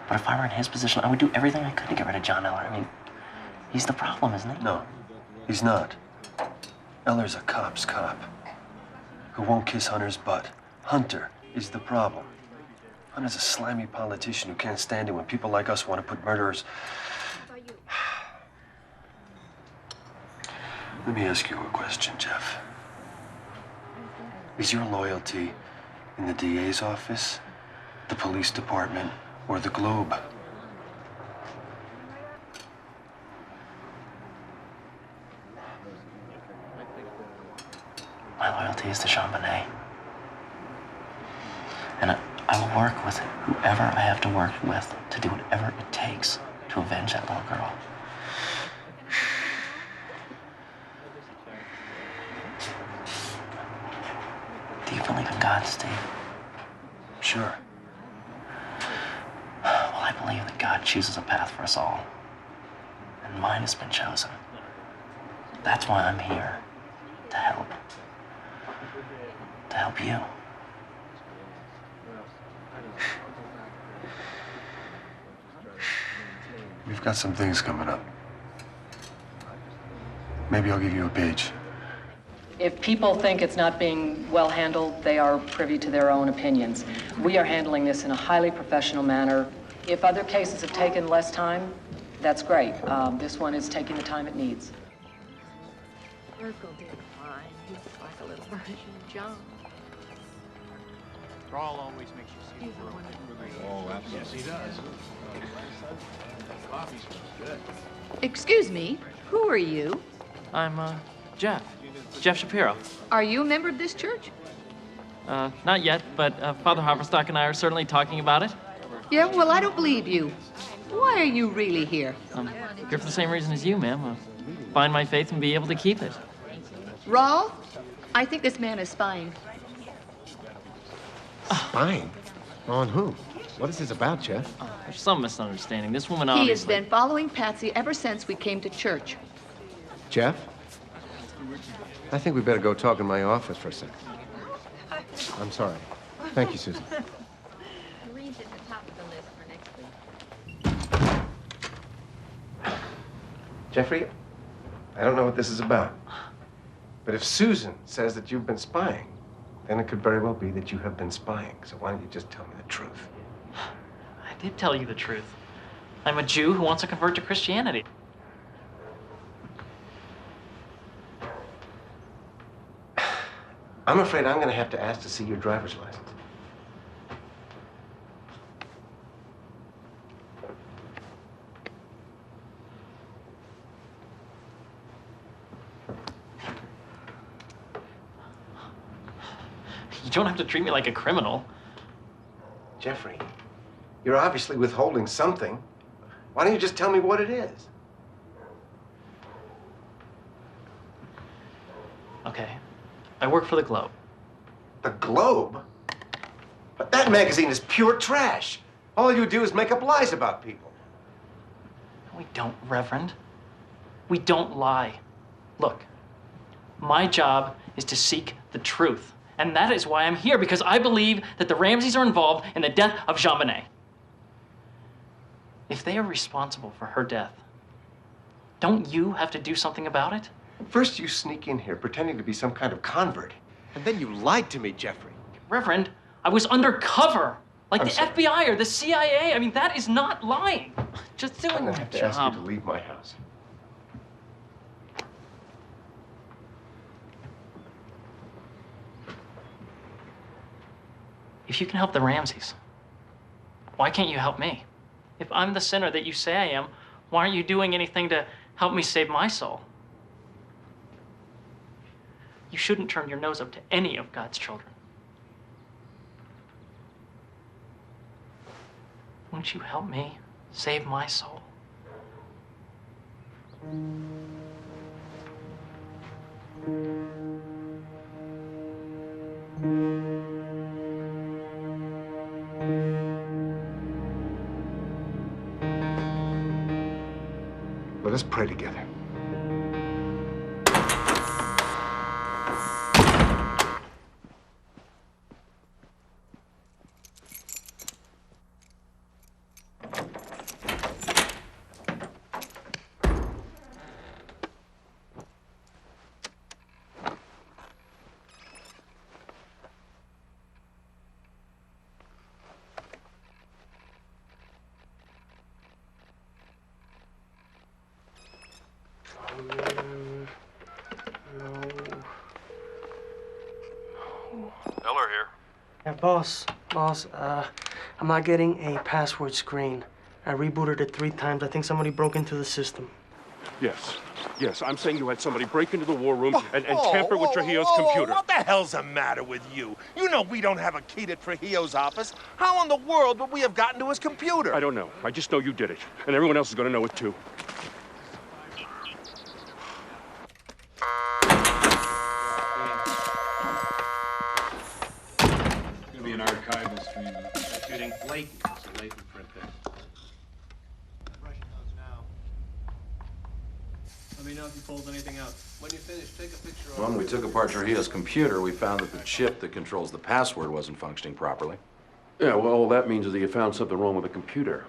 But if I were in his position, I would do everything I could to get rid of John Eller. I mean, he's the problem, isn't he? No, he's not. Eller's a cop's cop who won't kiss Hunter's butt. Hunter is the problem. Hunter's a slimy politician who can't stand it when people like us want to put murderers... Let me ask you a question, Jeff. Is your loyalty in the DA's office, the police department, or the Globe? My loyalty is to JonBenét. And I will work with whoever I have to work with to do whatever it takes to avenge that little girl. Do you believe in God, Steve? Sure. Well, I believe that God chooses a path for us all. And mine has been chosen. That's why I'm here. To help. To help you. We've got some things coming up. Maybe I'll give you a page. If people think it's not being well handled, they are privy to their own opinions. We are handling this in a highly professional manner. If other cases have taken less time, that's great. This one is taking the time it needs. Urkel did fine. He's like a little version of John. Rawl always makes you see the world. Oh, absolutely. Yes, he does. Coffee smells good. Excuse me, who are you? I'm, Jeff. Jeff Shapiro. Are you a member of this church? Not yet, but Father Haverstock and I are certainly talking about it. Yeah, well, I don't believe you. Why are you really here? I'm here for the same reason as you, ma'am. Find my faith and be able to keep it. Rawl, I think this man is spying. Spying? On who? What is this about, Jeff? There's some misunderstanding. This woman He has obviously... been following Patsy ever since we came to church. Jeff? I think we better go talk in my office for a second. I'm sorry. Thank you, Susan. Reed's at the top of the list for next week. Jeffrey, I don't know what this is about. But if Susan says that you've been spying, then it could very well be that you have been spying. So why don't you just tell me the truth? I did tell you the truth. I'm a Jew who wants to convert to Christianity. I'm afraid I'm going to have to ask to see your driver's license. You don't have to treat me like a criminal. Jeffrey, you're obviously withholding something. Why don't you just tell me what it is? Okay. I work for the Globe. The Globe? But that magazine is pure trash. All you do is make up lies about people. We don't, Reverend. We don't lie. Look, my job is to seek the truth. And that is why I'm here, because I believe that the Ramseys are involved in the death of JonBenét. If they are responsible for her death, don't you have to do something about it? First, you sneak in here pretending to be some kind of convert. And then you lied to me, Jeffrey. Reverend, I was undercover. Like I'm the sorry. FBI or the CIA. I mean, that is not lying. Just doing I'm my gonna have to job. ask you to leave my house. If you can help the Ramseys, why can't you help me? If I'm the sinner that you say I am, why aren't you doing anything to help me save my soul? You shouldn't turn your nose up to any of God's children. Won't you help me save my soul? Let us pray together. Yeah, boss, I'm not getting a password screen. I rebooted it 3 times. I think somebody broke into the system. Yes, I'm saying you had somebody break into the war room and tamper with Trujillo's computer. What the hell's the matter with you? You know we don't have a key to Trujillo's office. How in the world would we have gotten to his computer? I don't know. I just know you did it. And everyone else is going to know it, too. It's going to be an archival stream. You're shooting latent, so latent print there. Let me know if he pulls anything out. When you finish, take a picture of When we took apart Trujillo's computer, we found that the chip that controls the password wasn't functioning properly. Yeah, well, all that means is that you found something wrong with the computer.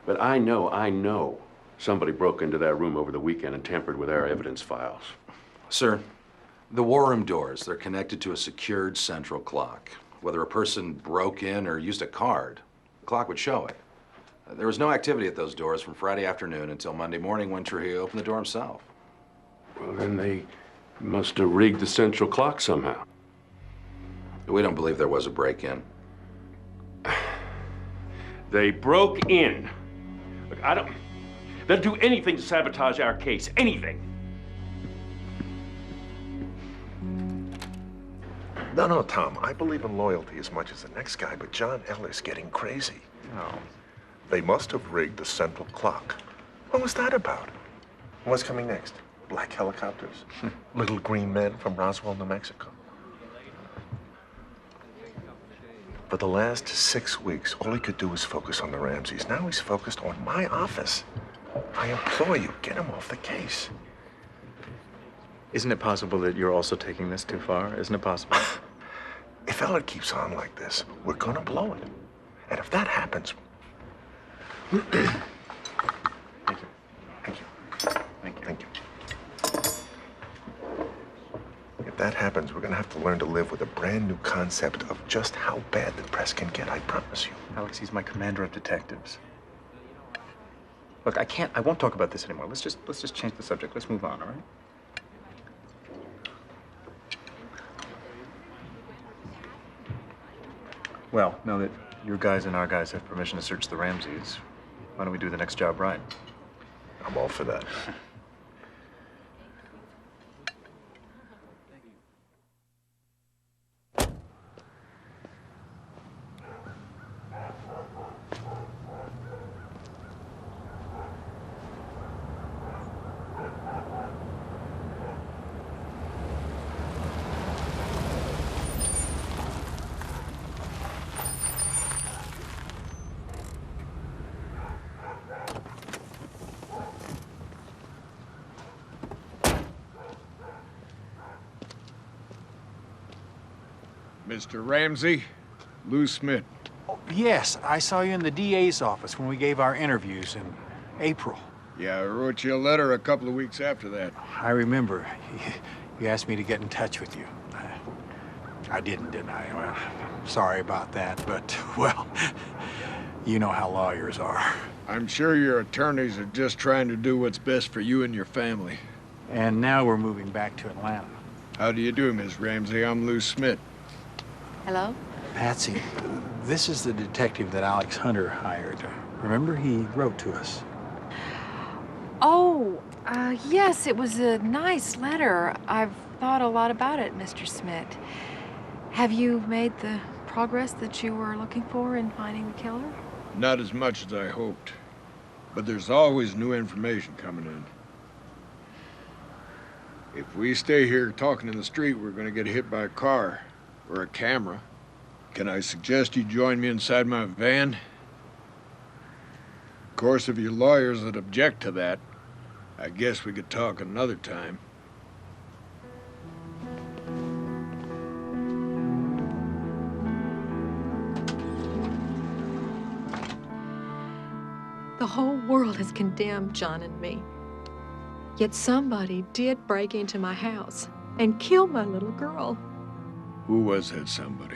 But I know somebody broke into that room over the weekend and tampered with our evidence files. Sir, the war room doors, they're connected to a secured central clock. Whether a person broke in or used a card, the clock would show it. There was no activity at those doors from Friday afternoon until Monday morning when Trujillo opened the door himself. Well, then they must have rigged the central clock somehow. We don't believe there was a break-in. They broke in. Look, they'll do anything to sabotage our case. Anything. No, Tom. I believe in loyalty as much as the next guy, but John Eller's getting crazy. No. They must have rigged the central clock. What was that about? What's coming next? Black helicopters? Little green men from Roswell, New Mexico? For the last 6 weeks, all he could do was focus on the Ramseys. Now he's focused on my office. I implore you, get him off the case. Isn't it possible that you're also taking this too far? Isn't it possible? If Eller keeps on like this, we're gonna blow it. And if that happens... Thank you. Thank you. Thank you. Thank you. If that happens, we're gonna have to learn to live with a brand new concept of just how bad the press can get, I promise you. Alex, he's my commander of detectives. Look, I won't talk about this anymore. Let's just change the subject. Let's move on, all right? Well, now that your guys and our guys have permission to search the Ramseys, why don't we do the next job right? I'm all for that. Mr. Ramsey, Lou Smith. Yes, I saw you in the DA's office when we gave our interviews in April. Yeah, I wrote you a letter a couple of weeks after that. I remember. You asked me to get in touch with you. I didn't I? Well, sorry about that, but, well, you know how lawyers are. I'm sure your attorneys are just trying to do what's best for you and your family. And now we're moving back to Atlanta. How do you do, Miss Ramsey? I'm Lou Smith. Hello? Patsy, this is the detective that Alex Hunter hired. Remember, he wrote to us. Oh, yes, it was a nice letter. I've thought a lot about it, Mr. Smith. Have you made the progress that you were looking for in finding the killer? Not as much as I hoped, but there's always new information coming in. If we stay here talking in the street, we're going to get hit by a car or a camera. Can I suggest you join me inside my van? Of course, if your lawyers would object to that, I guess we could talk another time. The whole world has condemned John and me. Yet somebody did break into my house and kill my little girl. Who was that somebody?